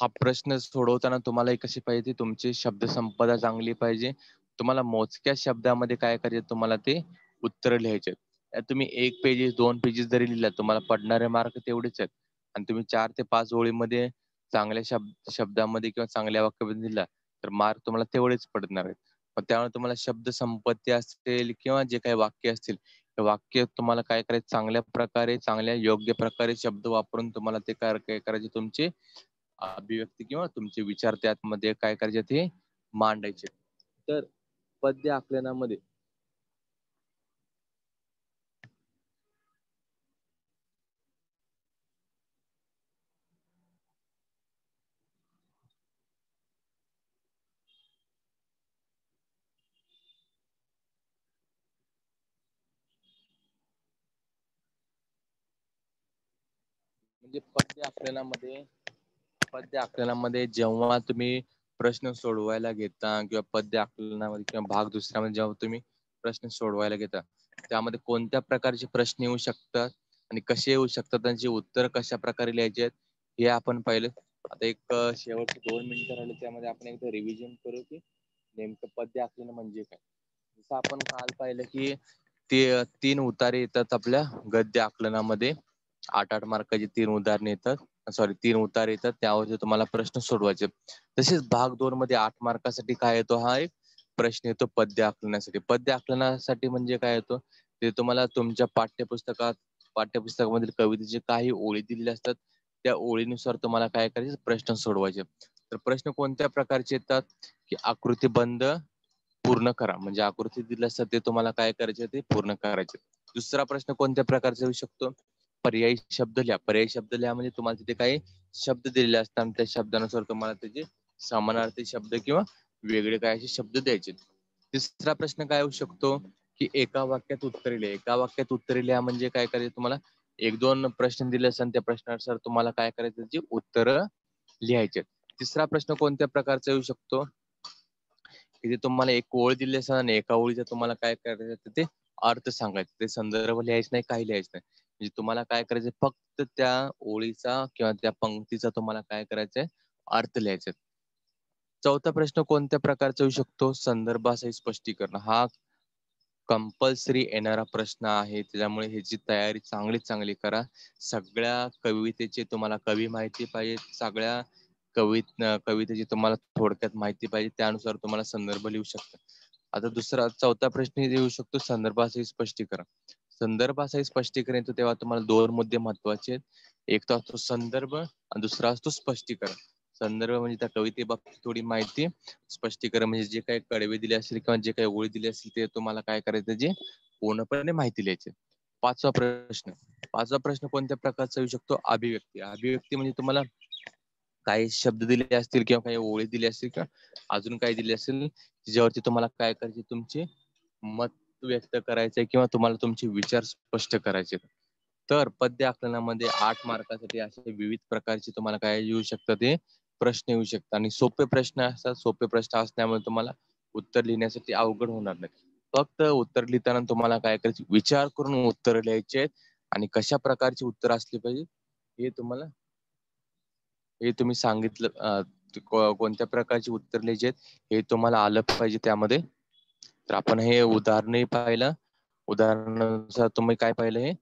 हा प्रश्न सोडवताना तुम्हाला कशी पाहिजे, तुमची शब्दसंपदा चांगली पाहिजे. तुम्हाला मोजक्या शब्दामध्ये काय करायचे, तुम्हाला ते उत्तर लिहायचे. तुम्ही 1 पेजेस 2 पेजेस जरी लिहिला तुम्हाला पडणारे मार्क तेवढेच आहेत. आणि तुम्ही 4 ते 5 ओळीमध्ये चांगल्या शब्दामध्ये किंवा चांगल्या वाक्यामध्ये लिहिला तर मार्क तुम्हाला तेवढेच पडणार आहेत. मग त्यामुळे तुम्हाला शब्दसंपत्ती असेल किंवा जे काही वाक्य असतील, ते वाक्य तुम्हाला काय करायचं, चांगल्या प्रकारे, चांगल्या योग्य प्रकारे शब्द वापरून तुम्हाला ते काय करायचे, तुमचे अभिव्यक्ती किंवा तुमचे विचार त्यामध्ये काय करायचे ते मांडायचे. तर पद्य आकलनामध्ये म्हणजे पद्य आकलनामध्ये जेव्हा तुम्ही प्रश्न सोडवायला घेता किंवा पद्य आकलनामध्ये किंवा भाग दुसऱ्यामध्ये जेव्हा तुम्ही प्रश्न सोडवायला घेता, त्यामध्ये कोणत्या प्रकारचे प्रश्न येऊ शकतात आणि कसे येऊ शकतात, त्यांची उत्तर कशा प्रकारे लिहायचे आहेत, हे आपण पाहिलं. आता एक शेवटचे 2 मिनिटं राहिले, त्यामध्ये आपण एकदा रिव्हिजन करू की नेमकं पद्य आकलन म्हणजे काय. जसं आपण काल पाहिलं की ते 3 उतारे येतात आपल्या गद्य आकलनामध्ये. 8-8 मार्काची 3 उदाहरणे येतात. सॉरी 3 उतारे येतात. त्यावरती तुम्हाला प्रश्न सोडवायचे. तसेच भाग 2 मध्ये 8 मार्कासाठी काय येतो, हा एक प्रश्न येतो पद्य आकलनासाठी. पद्य आकलनासाठी म्हणजे काय येतो, ते तुम्हाला तुमच्या पाठ्यपुस्तकामधील कवितेचे काही ओळी दिलेल्या असतात. त्या ओळीनुसार तुम्हाला काय करायचे, प्रश्न सोडवायचे. तर प्रश्न कोणत्या प्रकारचे येतात, की आकृतीबंध पूर्ण करा. म्हणजे आकृती दिली असतात ते तुम्हाला काय करायचे, ते पूर्ण करायचे. दुसरा प्रश्न कोणत्या प्रकारचा येऊ शकतो, पर्यायी शब्द लिहा. पर्यायी शब्द लिहा म्हणजे तुम्हाला तिथे काही शब्द दिलेले असतात आणि त्या शब्दानुसार तुम्हाला त्याचे समानार्थी शब्द किंवा वेगळे काय असे शब्द द्यायचे. तिसरा प्रश्न काय होऊ शकतो, की एका वाक्यात उत्तरे लिहा. एका वाक्यात उत्तरे लिहा म्हणजे काय करायचं, तुम्हाला 1-2 प्रश्न दिले असतात त्या प्रश्नानुसार तुम्हाला काय करायचं, त्याची उत्तरं लिहायची. तिसरा प्रश्न कोणत्या प्रकारचा येऊ शकतो, की तुम्हाला एक ओळ दिली असेल आणि एका ओळीचा तुम्हाला काय करायचं, ते अर्थ सांगायचा. ते संदर्भ लिहायचं नाही, काही लिहायचं नाही. म्हणजे तुम्हाला काय करायचं, फक्त त्या ओळीचा किंवा त्या पंक्तीचा तुम्हाला काय करायचंय, अर्थ लिहायचा. चौथा प्रश्न कोणत्या प्रकारचा येऊ शकतो, संदर्भासहित स्पष्टीकरण. हा कंपल्सरी येणारा प्रश्न आहे. त्याच्यामुळे ह्याची तयारी चांगली करा. सगळ्या कवितेची तुम्हाला कवी माहिती पाहिजे. सगळ्या कवितेची तुम्हाला थोडक्यात माहिती पाहिजे. त्यानुसार तुम्हाला संदर्भ लिहू शकता. आता चौथा प्रश्न येऊ शकतो, संदर्भासहित स्पष्टीकरण. संदर्भासहित स्पष्टीकरण येतो तेव्हा तुम्हाला 2 मुद्दे महत्वाचे आहेत. एक तर असतो संदर्भ आणि दुसरा असतो स्पष्टीकरण. संदर्भ म्हणजे त्या कवितेबाबत थोडी माहिती, स्पष्टीकरण म्हणजे जे काही कडवे दिले असतील किंवा जे काही ओळी दिली असतील ते तुम्हाला काय करायचं, जे पूर्णपणे माहिती लिहायची. पाचवा प्रश्न कोणत्या प्रकारचा येऊ शकतो, अभिव्यक्ती. अभिव्यक्ती म्हणजे तुम्हाला काही शब्द दिले असतील किंवा काही ओळी दिली असतील किंवा अजून काही दिले असेल, ज्यावरती तुम्हाला काय करायचे, तुमचे मत व्यक्त करायचंय किंवा तुम्हाला तुमचे विचार स्पष्ट करायचे, तर पद्य आकलनामध्ये 8 मार्कासाठी असे विविध प्रकारचे तुम्हाला काय येऊ शकतात, ते प्रश्न येऊ शकतात आणि सोपे प्रश्न असतात. सोपे प्रश्न असल्यामुळे तुम्हाला उत्तर लिहिण्यासाठी अवघड होणार नाही. फक्त उत्तर लिहिताना तुम्हाला काय करायचं, विचार करून उत्तर लिहायचे आहेत आणि कशा प्रकारची उत्तर असली पाहिजे हे तुम्हाला हे तुम्ही सांगितलं कोणत्या प्रकारची उत्तर लिहायची आहेत हे तुम्हाला आलं पाहिजे त्यामध्ये. तर आपण हे उदाहरणही पाहिलं. उदाहरणानुसार तुम्ही काय पाहिलं हे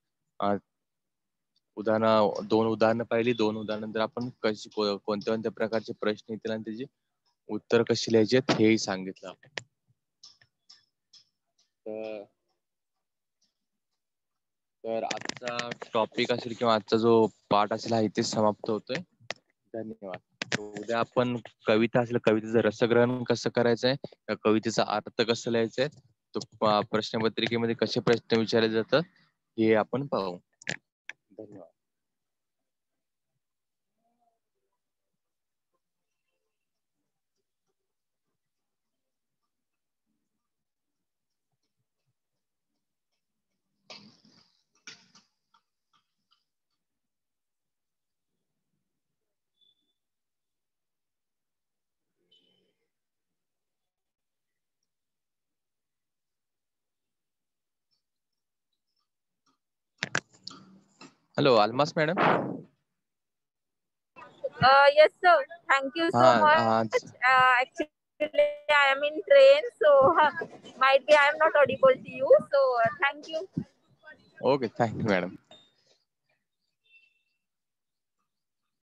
दोन उदाहरणं पाहिली. 2 उदाहरणानंतर आपण कोणत्या कोणत्या प्रकारचे प्रश्न येतील आणि त्याची उत्तर कशी लिहायची आहेत हेही सांगितलं आपण. तर आजचा टॉपिक असेल किंवा आजचा जो पाठ असेल हा इथेच समाप्त होतोय. धन्यवाद. उद्या आपण कविता असेल, कवितेचं रसग्रहण कसं करायचंय, त्या कवितेचा अर्थ कसं लिहायचंय, तो प्रश्नपत्रिकेमध्ये कसे प्रश्न विचारले जातात हे आपण पाहू. धन्यवाद. Hello Almas madam. Yes, sir. Thank you so much. Actually, I am in train, so might be I am not audible to you. So, thank you. Okay, thank you madam.